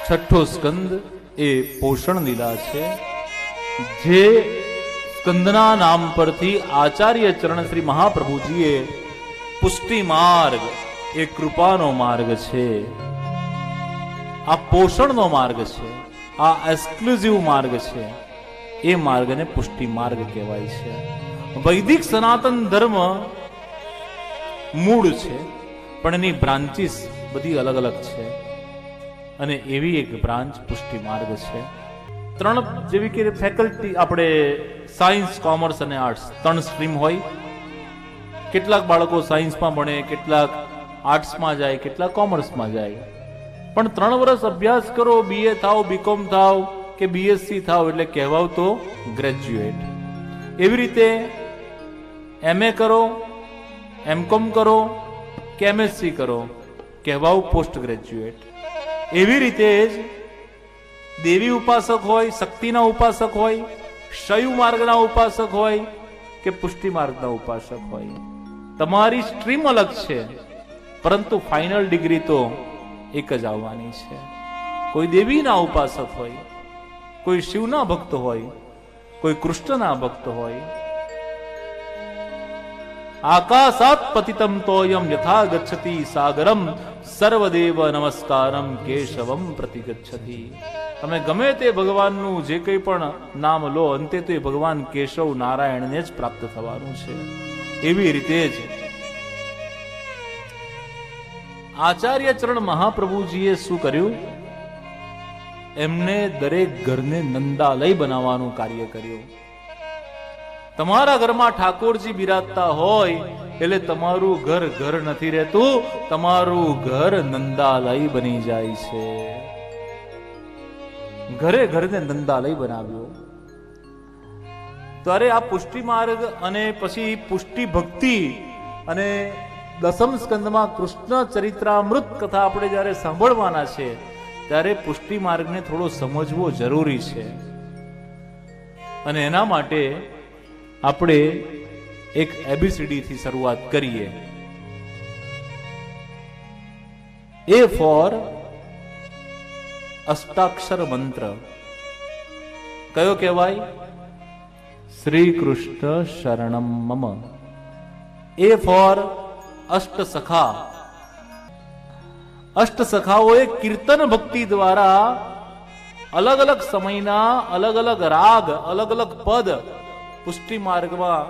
છઠ્ઠો સ્કંદ એ પોષણ લીલા છે, જે સ્કંદના નામ પરથી આચાર્ય ચરણ શ્રી મહાપ્રભુજીએ પુષ્ટિ માર્ગ, એ કૃપાનો માર્ગ છે, આ પોષણનો માર્ગ છે, આ એક્સક્લુઝિવ માર્ગ છે, એ માર્ગને પુષ્ટિ માર્ગ કહેવાય છે. વૈદિક સનાતન ધર્મ મૂળ છે, પણ એની બ્રાન્ચીસ બધી અલગ અલગ છે, અને એવી એક બ્રાન્ચ પુષ્ટિ માર્ગ છે. ત્રણ, જેવી કે ફેકલ્ટી, આપણે સાયન્સ, કોમર્સ અને આર્ટ્સ, ત્રણ સ્ટ્રીમ હોય. કેટલાક બાળકો સાયન્સમાં ભણે, કેટલાક આર્ટ્સમાં જાય, કેટલાક કોમર્સમાં જાય. પણ 3 વર્ષ અભ્યાસ કરો, બીએ થાવ, બીકોમ થાવ કે બીએસસી થાવ એટલે કહેવાવ તો ગ્રેજ્યુએટ. એવી રીતે એમએ કરો, એમકોમ કરો કે એમએસસી કરો, કહેવાવ પોસ્ટ ગ્રેજ્યુએટ. એવી રીતે જ દેવી ઉપાસક હોય, શક્તિના ઉપાસક હોય, શૈવ માર્ગના ઉપાસક હોય કે પુષ્ટિ માર્ગના ઉપાસક હોય, તમારી સ્ટ્રીમ અલગ છે, પરંતુ ફાઇનલ ડિગ્રી તો એક જ આવવાની છે. કોઈ દેવીના ઉપાસક હોય, કોઈ શિવના ભક્ત હોય, કોઈ કૃષ્ણના ભક્ત હોય. આકાશાત પતિતમ તોયમ યથા ગચ્છતિ સાગરમ સર્વદેવ નમસ્કારમ કેશવમ પ્રતિગચ્છતિ. તમે ગમે તે ભગવાનનું જે કંઈ પણ નામ લો, અંતે તો એ ભગવાન કેશવ નારાયણને જ પ્રાપ્ત થવાનું છે. એવી રીતે જ આચાર્ય ચરણ મહાપ્રભુજીએ શું કર્યું? એમને દરેક ઘરને નંદાલય બનાવવાનું કાર્ય કર્યું. તમારા ઘરમાં ઠાકોરજી બિરાજતા હોય એટલે તમારું ઘર ઘર નથી રહેતું, તમારું ઘર નંદાલય બની જાય છે. ઘરે ઘરને નંદાલય બનાવ્યો. ત્યારે આ પુષ્ટિ માર્ગ અને પછી પુષ્ટિ ભક્તિ અને દસમ સ્કંદમાં કૃષ્ણ ચરિત્રામૃત કથા આપણે જ્યારે સાંભળવાના છે, ત્યારે પુષ્ટિ માર્ગને થોડો સમજવો જરૂરી છે. અને એના માટે આપણે એક એબીસીડી થી શરૂઆત કરીએ. એ ફોર અષ્ટાક્ષર મંત્ર કયો કહેવાય? શ્રી કૃષ્ણ શરણમ મમ. એ ફોર અષ્ટ સખા. અષ્ટ સખાઓએ કીર્તન ભક્તિ દ્વારા અલગ અલગ સમયના અલગ અલગ રાગ, અલગ અલગ પદ પુષ્ટિ માર્ગમાં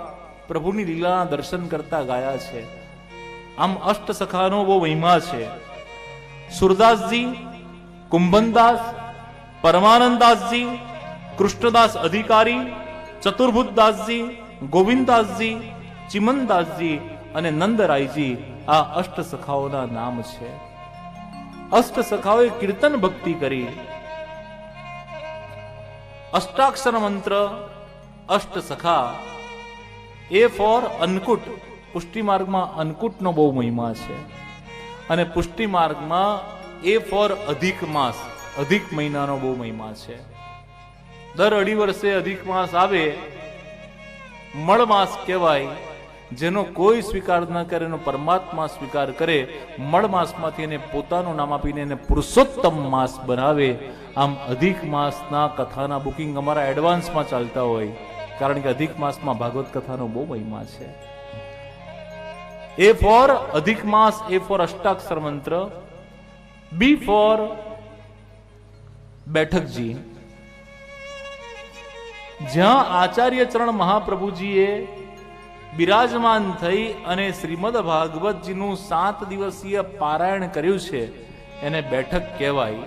પ્રભુની લીલાના દર્શન કરતા ગાયા છે. આમ અષ્ટ સખાનો બહુ મહિમા છે. સુરદાસજી, કુંભનદાસ, પરમાનંદદાસજી, કૃષ્ણદાસ અધિકારી, ચતુર્ભુતદાસજી, ગોવિંદદાસજી, ચિમનદાસજી અને નંદરાયજી, આ અષ્ટ સખાઓના નામ છે. અષ્ટ સખાઓએ કીર્તન ભક્તિ કરી. અષ્ટાક્ષર મંત્ર, અષ્ટ સખા. એ ફોર અન્નકૂટ. પુષ્ટિ માર્ગમાં અન્નકૂટનો બહુ મહિમા છે. અને પુષ્ટિ માર્ગમાં એ ફોર અધિક માસ, અધિક મહિનાનો બહુ મહિમા છે. દર 2.5 વર્ષે અધિક માસ આવે, મળ માસ કહેવાય. જેનો કોઈ સ્વીકાર ન કરે, એનો પરમાત્મા સ્વીકાર કરે, મળ માસમાંથી એને પોતાનું નામ આપીને એને પુરુષોત્તમ માસ બનાવે. આમ અધિક માસના કથાના બુકિંગ અમારા એડવાન્સમાં ચાલતા હોય, કારણ કે અધિક માસમાં ભાગવત કથાનો બહુ મહિમા છે. એ ફોર અધિક માસ, એ ફોર અષ્ટાક્ષર મંત્ર. બી ફોર બેઠકજી. જ્યાં આચાર્ય ચરણ મહાપ્રભુજીએ બિરાજમાન થઈ અને શ્રીમદ ભાગવતજીનું 7 દિવસીય પારાયણ કર્યું છે, એને બેઠક કહેવાય.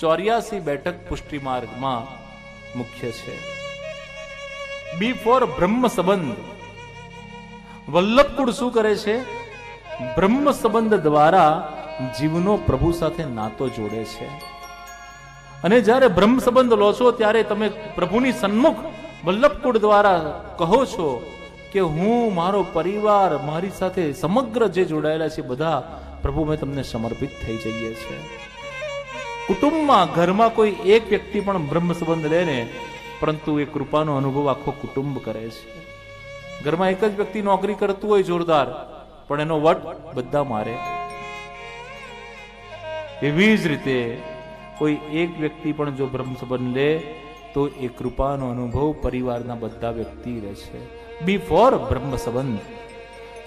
84 બેઠક પુષ્ટિ માર્ગમાં મુખ્ય છે. બી ફોર બ્રહ્મ સંબંધ. વલ્લભકુળ શું કરે છે? બ્રહ્મ સંબંધ દ્વારા જીવનો પ્રભુ સાથે નાતો જોડે છે. અને જ્યારે બ્રહ્મ સંબંધ લો છો, ત્યારે તમે પ્રભુની સન્મુખ વલ્લભકુળ દ્વારા કહો છો કે હું, મારો પરિવાર, મારી સાથે સમગ્ર જે જોડાયેલા છે બધા પ્રભુ મેં તમને સમર્પિત થઈ જઈએ છે. કુટુંબમાં, ઘરમાં કોઈ એક વ્યક્તિ પણ બ્રહ્મ સંબંધ લે ને, પરંતુ એ કૃપાનો અનુભવ આખો કુટુંબ કરે છે. ઘરમાં એક જ વ્યક્તિ નોકરી કરતું હોય જોરદાર, પણ એનો વટ બધા મારે. એવી જ રીતે કોઈ એક વ્યક્તિ પણ જો બ્રહ્મ સંબંધ લે તો એ કૃપાનો અનુભવ પરિવારના બધા વ્યક્તિ રહે છે. બી ફોર બ્રહ્મ સંબંધ.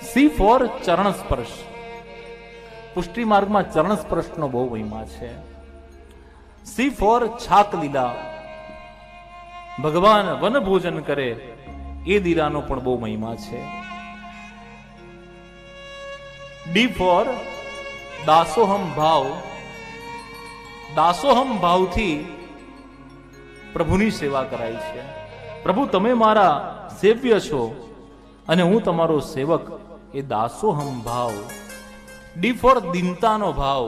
સી ફોર ચરણ સ્પર્શ. પુષ્ટિ માર્ગમાં ચરણ સ્પર્શનો બહુ મહિમા છે. સી ફોર છાક લીલા. ભગવાન વન ભોજન કરે એ લીલાનો પણ બહુ મહિમા છે. ડી ફોર દાસોહમ ભાવ. દાસોહમ ભાવથી પ્રભુની સેવા કરાય છે. પ્રભુ તમે મારા સેવ્ય છો અને હું તમારો સેવક, એ દાસોહમ ભાવ. ડી ફોર દીનતાનો ભાવ.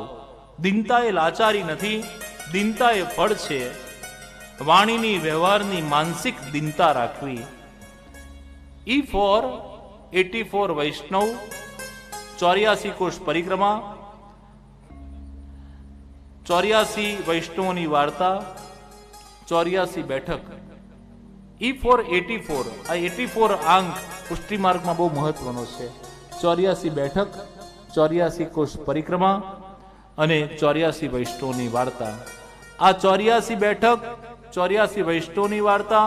દીનતા એ લાચારી નથી, દીનતા એ ફળ છે. વાણીની વ્યવહારની માનસિક દીનતા રાખવી. ઈ ફોર 84 વૈષ્ણવ. 84 કોષ પરિક્રમા. 84 વૈષ્ણવોની વાર્તા. 84 બેઠક. E for 84. આ 84 આંક પુષ્ટિ માર્ગમાં બહુ મહત્વનો છે. 84 બેઠક, 84 કોષ પરિક્રમા અને 84 વૈષ્ણવોની વાર્તા. આ 84 બેઠક, 84 વૈષ્ણવોની વાર્તા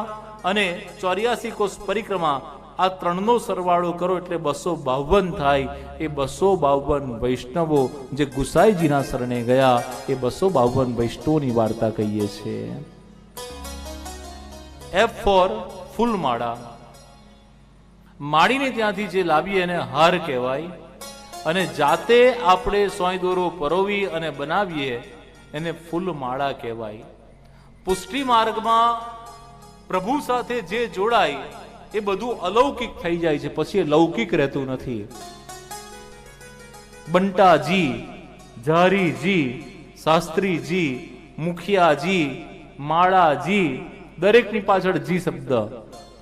અને 84 કોષ પરિક્રમા, આ ત્રણનો સરવાળો કરો એટલે 252 થાય. એ 252 વૈષ્ણવો જે ગુસાઈજીના શરણે ગયા, એ 252 વૈષ્ણવોની વાર્તા કહીએ છીએ. F four ફૂલમાળા. માળીને ત્યાંથી જે લાવીએ એને હાર કહેવાય અને જાતે આપણે સોય દોરો પરોવી અને બનાવીએ એને ફૂલમાળા કહેવાય. પુષ્ટિ માર્ગમાં પ્રભુ સાથે જે જોડાય એ બધું અલૌકિક થઈ જાય છે, પછી એ લૌકિક રહેતું નથી. બંટાજી, ઝારીજી, શાસ્ત્રીજી, મુખિયાજી, માળાજી, દરેકની પાછળ જી શબ્દ.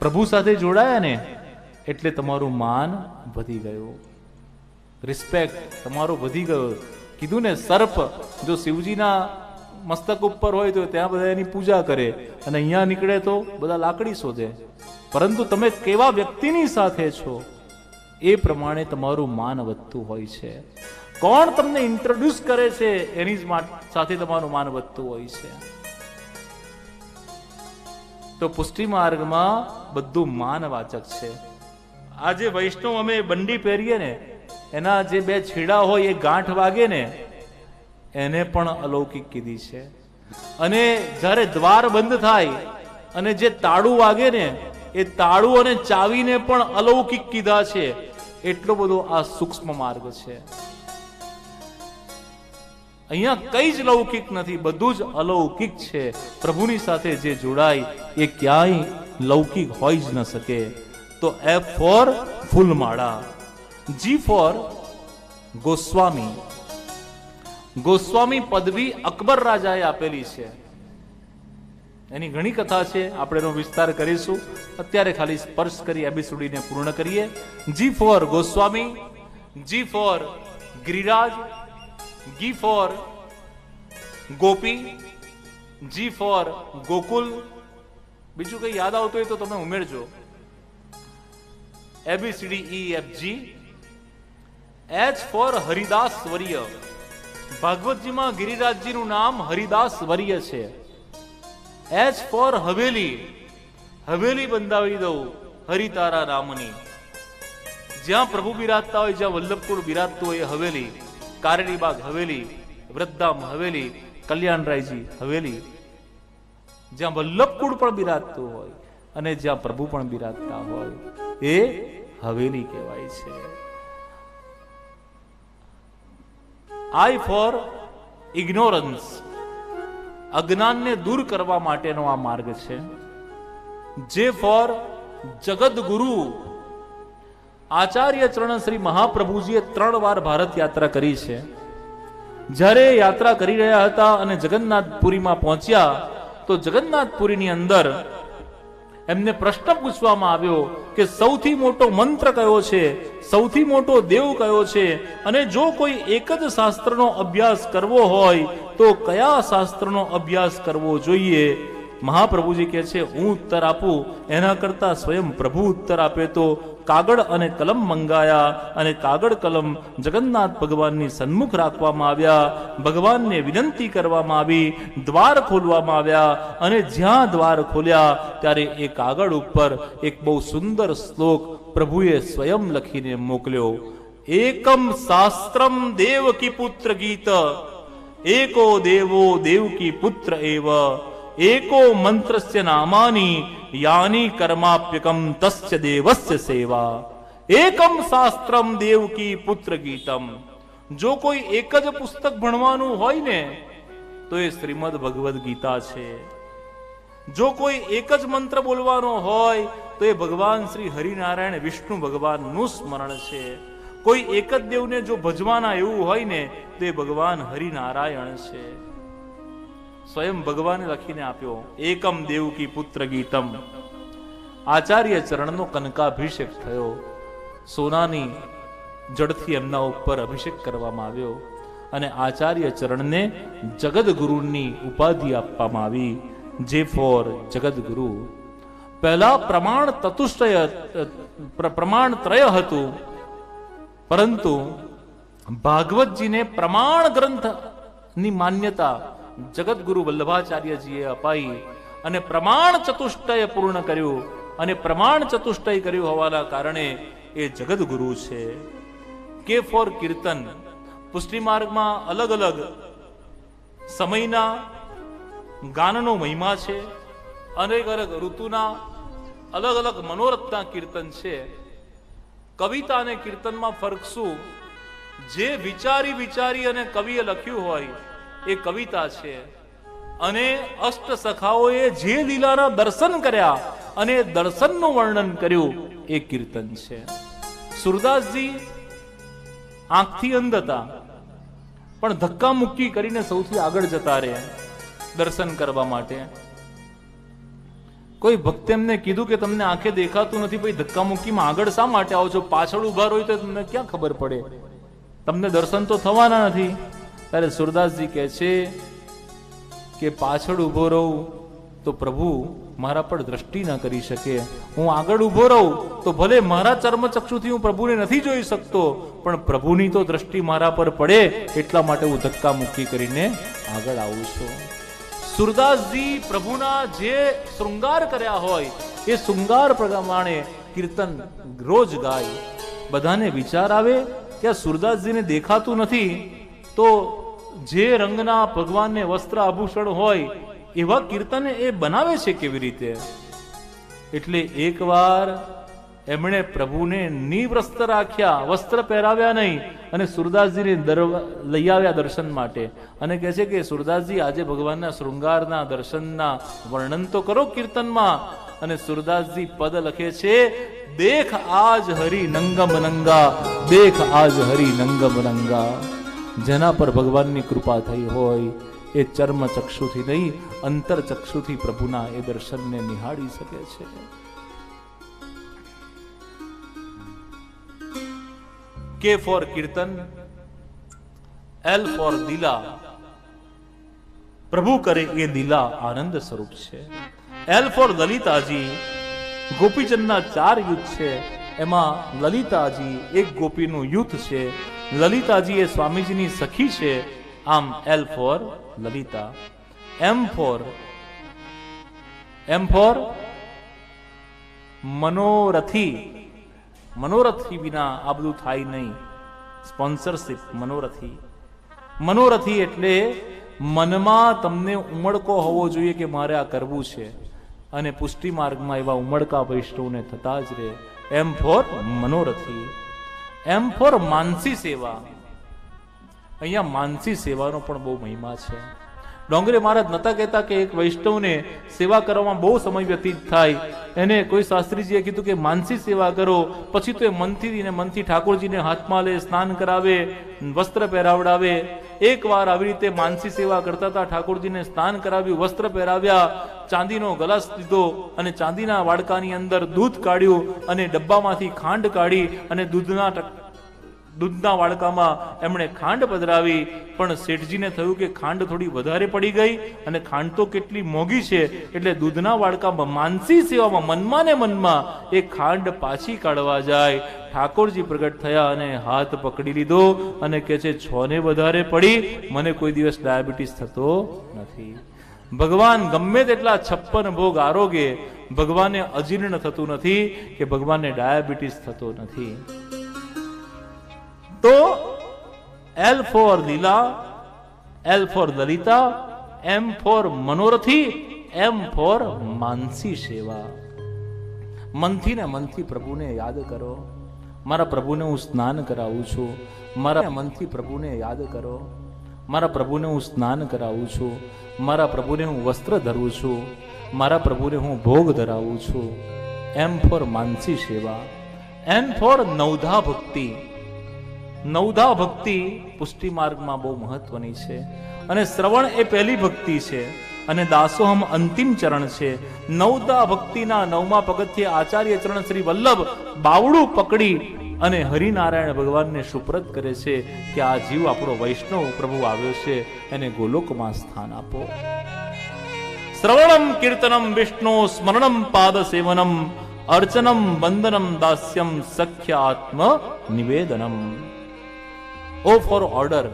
પ્રભુ સાથે જોડાયા ને એટલે તમારું માન વધી ગયું, રિસ્પેક્ટ તમારો વધી ગયો. કીધું ને, સર્પ જો શિવજીના મસ્તક ઉપર હોય તો ત્યાં બધા એની પૂજા કરે અને અહીંયા નીકળે તો બધા લાકડી શોધે. પરંતુ તમે કેવા વ્યક્તિની સાથે છો એ પ્રમાણે તમારું માન વધતું હોય છે. કોણ તમને ઇન્ટ્રોડ્યુસ કરે છે એની સાથે તમારું માન વધતું હોય છે. તો પુષ્ટિ માર્ગમાં બધું માનવાચક છે. આજે વૈષ્ણવ અમે બંડી પહેરીએ ને, એના જે બે છીડા હોય એ ગાંઠ વાગે ને, એને પણ અલૌકિક કીધી છે. અને જ્યારે દ્વાર બંધ થાય અને જે તાળું વાગે ને, એ તાળું અને ચાવીને પણ અલૌકિક કીધા છે. એટલો બધો આ સૂક્ષ્મ માર્ગ છે. અહીંયા કઈ જ લૌકિક નથી, બધું જ અલૌકિક છે. પ્રભુની સાથે જે જોડાય એ ક્યાંય લૌકિક હોઈ જ ન શકે. તો F four ફૂલમાળા. G for Goswami. Goswami પદવી અકબર રાજાએ આપેલી છે. એની ઘણી કથા છે, આપણે એનો વિસ્તાર કરીશું. અત્યારે ખાલી સ્પર્શ કરી એબીસીડીને પૂર્ણ કરીએ. G for Goswami. G for Giriraj. G for Gopi. G for Gokul. બીજું કઈ યાદ આવતું હોય તો તમે ઉમેરજો. A B C D E F G. H for Haridas વર્ય. ભાગવતજીમાં ગિરિરાજજીનું નામ હરિદાસ વર્ય છે. H for haveli. હવેલી બંધાવી દઉં હરિતારા નામની. જ્યાં પ્રભુ બિરાજતા હોય, જ્યાં વલ્લભકુળ બિરાજતું હોય એ હવેલી. કારેલીબાગ હવેલી, વૃદ્ધામ હવેલી, કલ્યાણરાયજી હવેલી. જ્યાં વલ્લભકુળ પણ બિરાજતું હોય અને જ્યાં પ્રભુ પણ બિરાજતા હોય એ હવેલી કહેવાય છે. આઈ ફોર ઇગ્નોરન્સ. અજ્ઞાનને દૂર કરવા માટેનો આ માર્ગ છે. જે ફોર જગત ગુરુ. આચાર્ય ચરણ શ્રી મહાપ્રભુજીએ 3 વાર ભારત યાત્રા કરી છે. જ્યારે યાત્રા કરી રહ્યા હતા અને જગન્નાથપુરીમાં પહોંચ્યા તો જગન્નાથપુરીની અંદર એમને પ્રશ્ન પૂછવામાં આવ્યો કે સૌથી મોટો મંત્ર કયો છે, સૌથી મોટો દેવ કયો છે, અને જો કોઈ એક જ શાસ્ત્રનો અભ્યાસ કરવો હોય તો કયા શાસ્ત્રનો અભ્યાસ કરવો જોઈએ. મહાપ્રભુજી કહે છે હું ઉત્તર આપું એના કરતા સ્વયં પ્રભુ ઉત્તર આપે તો કાગળ અને કલમ મંગાયા અને કાગળ કલમ જગન્નાથ ભગવાનની સન્મુખ રાખવામાં આવ્યા. ભગવાનને વિનંતી કરવામાં આવી, દ્વાર ખોલવામાં આવ્યા અને જ્યાં દ્વાર ખોલ્યા ત્યારે એ કાગળ ઉપર એક બહુ સુંદર શ્લોક પ્રભુએ સ્વયં લખીને મોકલ્યો. એકમ શાસ્ત્રમ દેવકી પુત્ર ગીત, એકો દેવો દેવકી પુત્ર એવ, એકો મંત્રસ્ય નામાની યાની કર્માપ્યકમ તસ્ય દેવસ્ય સેવા. એકમ શાસ્ત્રમ દેવકી પુત્ર ગીતમ. જો કોઈ એક જ પુસ્તક ભણવાનું હોય ને તો એ શ્રીમદ ભગવદ ગીતા છે. જો કોઈ એક જ મંત્ર બોલવાનો હોય તો એ ભગવાન શ્રી હરિનારાયણ વિષ્ણુ ભગવાનનું સ્મરણ છે. કોઈ એક જ દેવને જો ભજવાના એવું હોય ને તો એ ભગવાન હરિનારાયણ છે. સ્વયં ભગવાને લખીને આપ્યો એકમ દેવકી પુત્ર ગીતમ. આચાર્ય ચરણનો કનકાભિષેક થયો. સોનાની જળથી એમના ઉપર અભિષેક કરવામાં આવ્યો અને આચાર્ય ચરણને જગદગુરુની ઉપાધિ આપવામાં આવી. જે ફોર જગદગુરુ. પહેલા પ્રમાણ ચતુષ્ટય પ્રમાણ ત્રય હતું, પરંતુ ભાગવતજીને પ્રમાણ ગ્રંથની માન્યતા જગદગુરુ વલ્લભાચાર્યજીએ અપાઈ અને પ્રમાણ ચતુષ્ટય પૂર્ણ કર્યું. અને પ્રમાણ ચતુષ્ટય કર્યું હોવાના કારણે એ જગદગુરુ છે. કે ફોર કીર્તન. પુષ્ટિ માર્ગમાં અલગ અલગ સમયના ગાનનો મહિમા છે. અનેક અલગ ઋતુના અલગ અલગ મનોરથના કીર્તન છે. કવિતા અને કીર્તનમાં ફરક શું? જે વિચારી વિચારી અને કવિએ લખ્યું હોય એ કવિતા છે, અને અષ્ટ સખાઓએ જે લીલાના દર્શન કર્યા અને દર્શનનું વર્ણન કર્યું એ કીર્તન છે. સુરદાસજી આંખથી અંધ હતા, પણ ધક્કા મુક્કી કરીને સૌથી આગળ જતા રહ્યા દર્શન કરવા માટે. કોઈ ભક્તે એમને કીધું કે તમને આંખે દેખાતું નથી, ભાઈ ધક્કા મુક્કીમાં આગળ શા માટે આવો છો? પાછળ ઉભા રહો તો તમને ક્યાં ખબર પડે? તમને દર્શન તો થવાના નથી. ત્યારે સુરદાસજી કહે છે કે પાછળ ઉભો રહું તો પ્રભુ મારા પર દ્રષ્ટિ ના કરી શકે. હું આગળ ઉભો રહું તો ભલે મારા ચર્મચક્ષુથી હું પ્રભુને નથી જોઈ શકતો, પણ પ્રભુની તો દ્રષ્ટિ મારા પર પડે એટલા માટે હું ધક્કા મુક્કી કરીને આગળ આવું છું. સુરદાસજી પ્રભુના જે શૃંગાર કર્યા હોય એ શૃંગાર પ્રમાણે કીર્તન રોજ ગાય. બધાને વિચાર આવે કે આ સુરદાસજીને દેખાતું નથી, તો જે રંગના ભગવાનને વસ્ત્ર આભૂષણ હોય એવા કીર્તન એ બનાવે છે કેવી રીતે? એટલે એકવાર એમણે પ્રભુને નિવસ્ત્ર રાખ્યા, વસ્ત્ર પહેરાવ્યા નહીં, અને સુરદાસજીને લઈ આવ્યા દર્શન માટે. અને કહે છે કે સુરદાસજી આજે ભગવાનના શૃંગારના દર્શનના વર્ણન તો કરો કીર્તનમાં. અને સુરદાસજી પદ લખે છે, દેખ આજ હરિ નંગમ નંગા, દેખ આજ હરિ નંગમ નંગા. જેના પર ભગવાનની કૃપા થઈ હોય એ ચર્મ ચક્ષુથી નહીં, અંતર ચક્ષુથી પ્રભુના એ દર્શનને નિહાળી શકે છે. કે ફોર કીર્તન, એલ ફોર લીલા. પ્રભુ કરે એ લીલા આનંદ સ્વરૂપ છે. L four લલિતાજી. ગોપીજનના 4 યુદ્ધ છે, એમાં લલિતાજી એક ગોપીનું યુદ્ધ છે. લલિતાજી એ સ્વામીજીની સખી છે. આમ એલ ફોર લલિતા. એમ ફોર મનોરથી. મનોરથી વિના આ બધું થાય નહીં. સ્પોન્સરશિપ મનોરથી. મનોરથી એટલે મનમાં તમને ઉમળકો હોવો જોઈએ કે મારે આ કરવું છે, અને પુષ્ટિ માર્ગમાં એવા ઉમળકા વૈષ્ણવને થતા જ રહે. એમ ફોર મનોરથી. એમ ફોર માનસી સેવા. અહીંયા માનસી સેવાનો પણ બહુ મહિમા છે. ડોંગરે મહારાજ નતા કહેતા કે એક વૈષ્ણવને સેવા કરવામાં બહુ સમય વ્યતીત થાય, એને કોઈ શાસ્ત્રીજીએ કીધું કે માનસી સેવા કરો, પછી તો એ મનથી ઠાકોરજીને હાથમાં લે, સ્નાન કરાવે, વસ્ત્ર પહેરાવડાવે. એકવાર આવી રીતે માનસી સેવા કરતા હતા. ઠાકોરજીને સ્નાન કરાવ્યું, વસ્ત્ર પહેરાવ્યા, ચાંદીનો ગ્લાસ લીધો અને ચાંદીના વાડકાની અંદર દૂધ કાઢ્યું અને ડબ્બામાંથી ખાંડ કાઢી અને દૂધના દૂધના વાડકામાં એમણે ખાંડ પધરાવી, પણ શેઠજીને થયું કે ખાંડ થોડી વધારે પડી ગઈ અને ખાંડ તો કેટલી મોંઘી છે, એટલે દૂધના વાડકામાં માનસી સેવામાં મનમાં ને મનમાં એ ખાંડ પાછી કાઢવા જાય. ઠાકોરજી પ્રગટ થયા અને હાથ પકડી લીધો અને કહે છે, 6 ને વધારે પડી, મને કોઈ દિવસ ડાયાબિટીસ થતો નથી. ભગવાન ગમે તેટલા 56 ભોગ આરોગે, ભગવાનને અજીર્ણ થતું નથી કે ભગવાનને ડાયાબિટીસ થતો નથી. તો L for Leela, L for Lalita, M for મનોરથી, M ફોર માનસી સેવા. મનથી ને મનથી પ્રભુને યાદ કરો. મારા પ્રભુને હું સ્નાન કરાવું છું. મારા મનથી પ્રભુને યાદ કરો. મારા પ્રભુને હું સ્નાન કરાવું છું. મારા પ્રભુને હું વસ્ત્ર ધરું છું. મારા પ્રભુને હું ભોગ ધરાવું છું. M ફોર માનસી સેવા. N ફોર નવધા ભક્તિ. નવધા ભક્તિ પુષ્ટિ માર્ગમાં બહુ મહત્વની છે અને શ્રવણ એ પહેલી ભક્તિ છે અને દાસોહમ અંતિમ ચરણ છે. નવધા ભક્તિના 9મા પગથિયે આચાર્ય ચરણ શ્રી વલ્લભ બાવડું પકડી અને હરિનારાયણ ભગવાનને સુપ્રત કરે છે કે આ જીવ આપણો વૈષ્ણવ પ્રભુ આવ્યો છે, એને ગોલોકમાં સ્થાન આપો. શ્રવણમ કીર્તનમ વિષ્ણુ સ્મરણમ પાદ સેવનમ અર્ચનમ વંદનમ દાસ્યમ સખ્યાત્મ નિવેદનમ. O for order.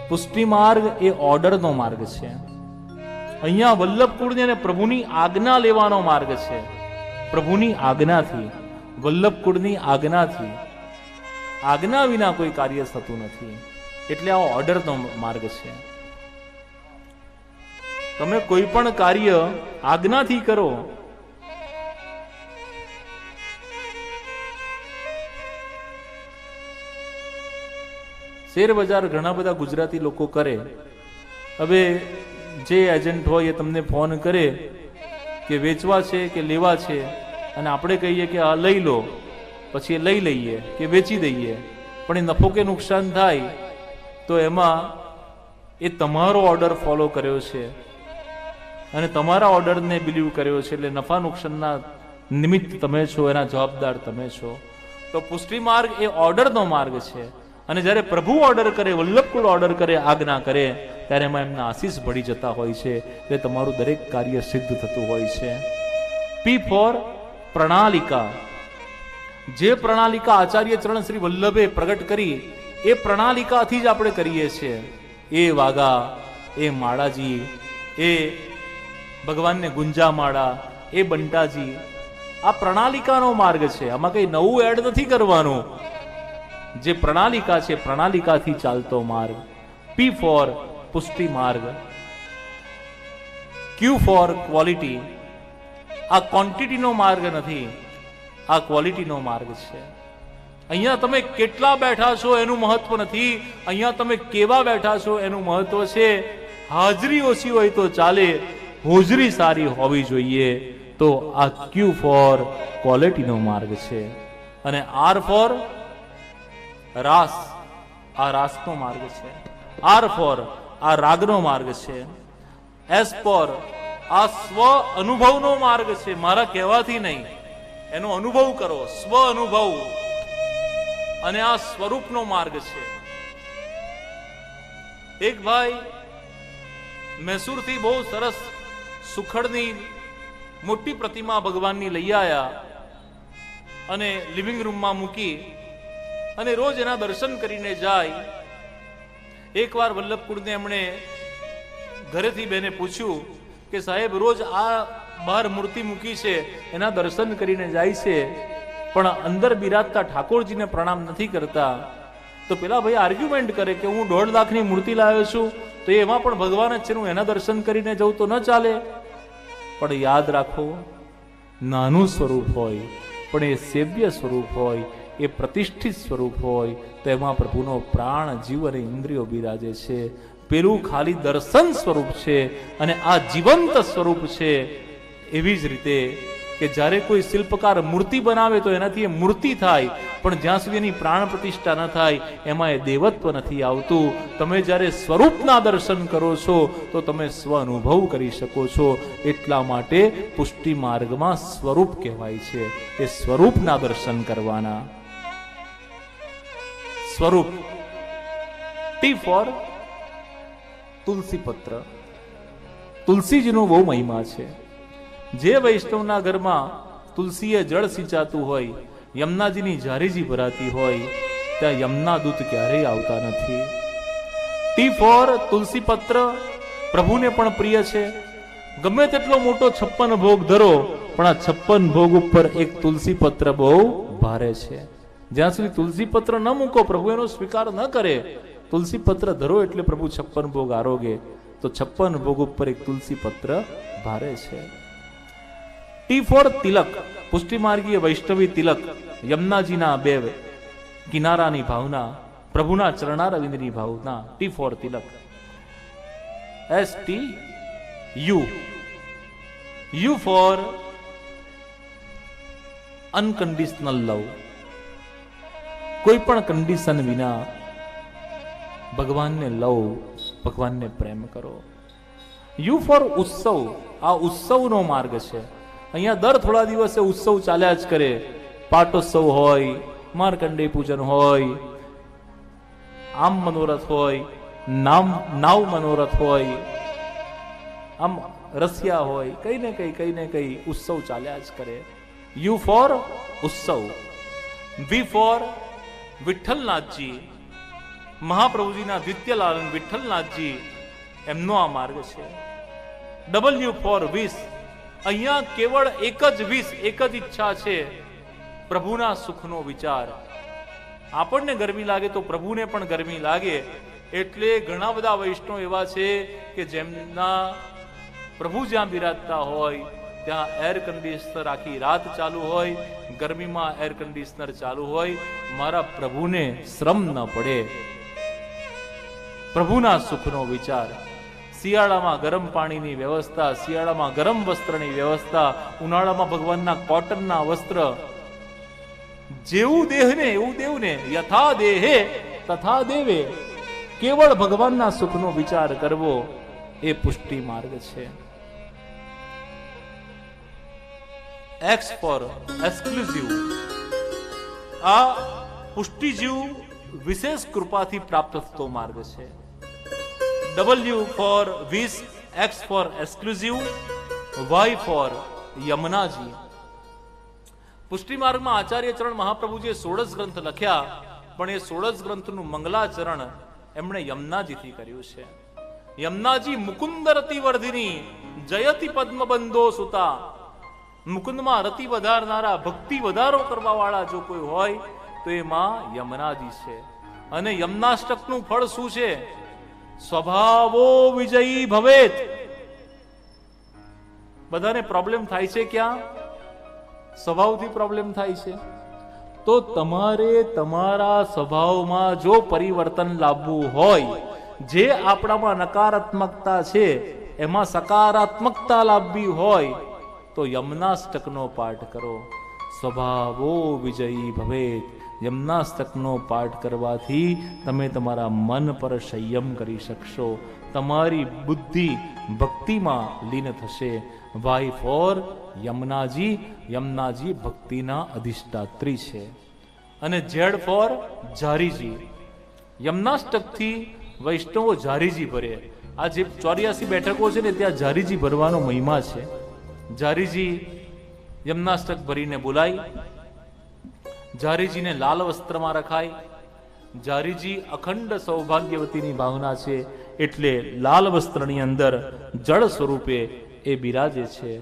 Pushti Marg એ ઓર્ડરનો માર્ગ છે. અહીંયા વલ્લભકુળની અને પ્રભુની આજ્ઞા લેવાનો માર્ગ છે. પ્રભુની આજ્ઞાથી, વલ્લભકુળની આજ્ઞાથી. આજ્ઞા વિના કોઈ કાર્ય થતું નથી, એટલે આ ઓર્ડરનો માર્ગ છે. તમે કોઈ પણ કાર્ય આજ્ઞાથી કરો. શેર બજાર ઘણા બધા ગુજરાતી લોકો કરે. હવે જે એજન્ટ હોય એ તમને ફોન કરે કે વેચવા છે કે લેવા છે, અને આપણે કહીએ કે આ લઈ લો, પછી એ લઈ લઈએ કે વેચી દઈએ, પણ એ નફો કે નુકસાન થાય તો એમાં એ તમારો ઓર્ડર ફોલો કર્યો છે અને તમારા ઓર્ડરને બિલીવ કર્યો છે, એટલે નફા નુકસાનના નિમિત્ત તમે છો, એના જવાબદાર તમે છો. તો પુષ્ટિ માર્ગ એ ઓર્ડરનો માર્ગ છે. અને જ્યારે પ્રભુ ઓર્ડર કરે, વલ્લભકુળ ઓર્ડર કરે, આજ્ઞા કરે, ત્યારે એમાં એમના આશીષ ભળી જતા હોય છે, એટલે તમારું દરેક કાર્ય સિદ્ધ થતું હોય છે. P ફોર પ્રણાલિકા. જે પ્રણાલિકા આચાર્ય ચરણ શ્રી વલ્લભે પ્રગટ કરી એ પ્રણાલિકાથી જ આપણે કરીએ છીએ. એ વાગા, એ માળાજી, એ ભગવાનને ગુંજા માળા, એ બંટાજી, આ પ્રણાલિકાનો માર્ગ છે. આમાં કઈ નવું એડ નથી કરવાનું. જે પ્રણાલિકા છે, પ્રણાલિકાથી ચાલતો માર્ગ. P ફોર પુષ્ટિ માર્ગ. Q for quality. આ ક્વોન્ટિટીનો માર્ગ નથી, આ ક્વોલિટીનો માર્ગ છે. અહીંયા તમે કેટલા બેઠા છો એનું મહત્વ નથી, અહીંયા તમે કેવા બેઠા છો એનું મહત્વ છે. હાજરી ઓછી હોય તો ચાલે, હોજરી સારી હોવી જોઈએ. તો આ Q ફોર ક્વોલિટીનો માર્ગ છે. અને R ફોર રાસ. આ રાસનો માર્ગ છે. R ફોર આ રાગનો માર્ગ છે. S ફોર આ સ્વ અનુભવનો માર્ગ છે. મારા કહેવાથી નહીં, એનો અનુભવ કરો, સ્વ અનુભવ. અને આ સ્વરૂપનો માર્ગ છે. એક ભાઈ મૈસૂરથી બહુ સરસ સુખડની મોટી પ્રતિમા ભગવાનની લઈ આવ્યા અને લિવિંગ રૂમમાં મૂકી અને રોજ એના દર્શન કરીને જાય. એકવાર વલ્લભકુળને એમણે ઘરેથી બેને પૂછ્યું કે સાહેબ, રોજ આ બહાર મૂર્તિ મૂકી છે, એના દર્શન કરીને જાય છે, પણ અંદર બિરાજતા ઠાકોરજીને પ્રણામ નથી કરતા. તો પેલા ભાઈ આર્ગ્યુમેન્ટ કરે કે હું 1.5 લાખની મૂર્તિ લાવ્યો છું, તો એમાં પણ ભગવાન જ છે, હું એના દર્શન કરીને જવું તો ન ચાલે. પણ યાદ રાખો, નાનું સ્વરૂપ હોય પણ એ સેવ્ય સ્વરૂપ હોય, એ પ્રતિષ્ઠિત સ્વરૂપ હોય, તો એમાં પ્રભુનો પ્રાણ, જીવ અને ઇન્દ્રિયો બિરાજે છે. પેલું ખાલી દર્શન સ્વરૂપ છે અને આ જીવંત સ્વરૂપ છે. એવી જ રીતે કે જ્યારે કોઈ શિલ્પકાર મૂર્તિ બનાવે તો એનાથી એ મૂર્તિ થાય, પણ જ્યાં સુધી એની પ્રાણ પ્રતિષ્ઠા ન થાય એમાં એ દેવત્વ નથી આવતું. તમે જ્યારે સ્વરૂપના દર્શન કરો છો તો તમે સ્વ અનુભવ કરી શકો છો. એટલા માટે પુષ્ટિ માર્ગમાં સ્વરૂપ કહેવાય છે, એ સ્વરૂપના દર્શન કરવાના. સ્વરૂપ. ટી ફોર તુલસી પત્ર. તુલસીજીનો બહુ મહિમા છે. જે વૈષ્ણવના ઘરમાં તુલસીએ જળ સિંચાતું હોય, યમુનાજીની ઝારીજી ભરાતી હોય, ત્યાં યમુના દૂત ક્યારેય આવતા નથી. ટી ફોર તુલસી પત્ર પ્રભુને પણ પ્રિય છે. ગમે તેટલો મોટો 56 ભોગ ધરો, પણ આ 56 ભોગ ઉપર એક તુલસી પત્ર બહુ ભારે છે. જ્યાં સુધી તુલસી પત્ર ન મૂકો, પ્રભુ એનો સ્વીકાર ન કરે. તુલસી પત્ર ધરો એટલે પ્રભુ 56 ભોગ આરોગે. તો 56 ભોગ ઉપર એક તુલસી પત્ર ભારે છે. T for tilak. પુષ્ટિ માર્ગીય વૈષ્ણવી તિલક. યમુનાજીના બે કિનારાની ભાવના, પ્રભુના ચરણારવિંદની ભાવના. T for tilak. ST U. U for unconditional love. કોઈ પણ કન્ડિશન વિના ભગવાનને લવ, ભગવાનને પ્રેમ કરો. યુ ફોર ઉત્સવ. આ ઉત્સવનો માર્ગ છે. અહીંયા દર થોડા દિવસે ઉત્સવ ચાલ્યા જ કરે. પાટોત્સવ હોય, માર્કંડેય પૂજન હોય, આમ મનોરથ હોય, નાવ મનોરથ હોય, આમ રસિયા હોય, કઈ ને કઈ ઉત્સવ ચાલ્યા જ કરે. યુ ફોર ઉત્સવ. વી ફોર વિઠ્ઠલનાથજી. મહાપ્રભુજીના દ્વિતીય લાલન વિઠ્ઠલનાથજી, એમનો આ માર્ગ છે. ડબલ્યુ ફોર વિશ. અહીંયા કેવળ એક જ વિશ, એક જ ઈચ્છા છે, પ્રભુના સુખનો વિચાર. આપણને ગરમી લાગે તો પ્રભુને પણ ગરમી લાગે. એટલે ઘણા બધા વૈષ્ણવ એવા છે કે જેમના પ્રભુ જ્યાં બિરાજતા હોય ત્યાં એર કન્ડિશનર આખી રાત ચાલુ હોય, ગરમીમાં એર કન્ડિશનર ચાલુ હોય. મારા પ્રભુને શ્રમ ન પડે, પ્રભુના સુખનો વિચાર. શિયાળામાં ગરમ પાણીની વ્યવસ્થા, શિયાળામાં ગરમ વસ્ત્રની વ્યવસ્થા, ઉનાળામાં ભગવાનના કોટનના વસ્ત્ર. જેવું દેહને એવું દેવને, યથા દેહે તથા દેવે. કેવળ ભગવાનના સુખનો વિચાર કરવો એ પુષ્ટિ માર્ગ છે. X for exclusive. આ પુષ્ટિજીવ વિશેષ કૃપાથી પ્રાપ્ત થતો માર્ગ છે. W for wish, X for exclusive, Y for Yamunaji. પુષ્ટિ માર્ગમાં આચાર્ય ચરણ મહાપ્રભુજીએ 16 ગ્રંથ લખ્યા, પણ એ 16 ગ્રંથનું મંગલાચરણ એમણે યમુનાજીથી કર્યું છે. યમુનાજી મુકુંદ રતિ વર્ધિની, જયતિ પદ્મબંધો સુતા. મુકુંદમાં રતિ વધારનારા, ભક્તિ વધારો કરવા વાળા જો કોઈ હોય તો એમાં યમુનાજી છે. અને યમનાષ્ટકનું ફળ શું છે? સ્વભાવો વિજયી ભવેત. બધાને પ્રોબ્લેમ થાય છે ક્યાં? સ્વભાવથી પ્રોબ્લેમ થાય છે. તો તમારે તમારા સ્વભાવમાં જો પરિવર્તન લાવવું હોય, જે આપણામાં નકારાત્મકતા છે એમાં સકારાત્મકતા લાવવી હોય, તો યમનાષ્ટકનો પાઠ કરો. સ્વભાવો વિજયી ભવેત. યમનાષ્ટકનો પાઠ કરવાથી તમે તમારા મન પર સંયમ કરી શકશો. તમારી બુદ્ધિ ભક્તિમાં લીન થશે. વાય ફોર યમુનાજી. યમુનાજી ભક્તિના અધિષ્ઠાત્રી છે. અને ઝેડ ફોર ઝારીજી. યમનાષ્ટકથી વૈષ્ણવો ઝારીજી ભરે. આ જે 84 બેઠકો છે ને ત્યાં ઝારીજી ભરવાનો મહિમા છે. ઝારીજી યમનાષ્ટક ભરીને બોલાય. ઝારીજીને લાલ વસ્ત્રમાં રખાય. ઝારીજી અખંડ સૌભાગ્યવતીની ભાવના છે, એટલે લાલ વસ્ત્રની અંદર જળ સ્વરૂપે એ બિરાજે છે.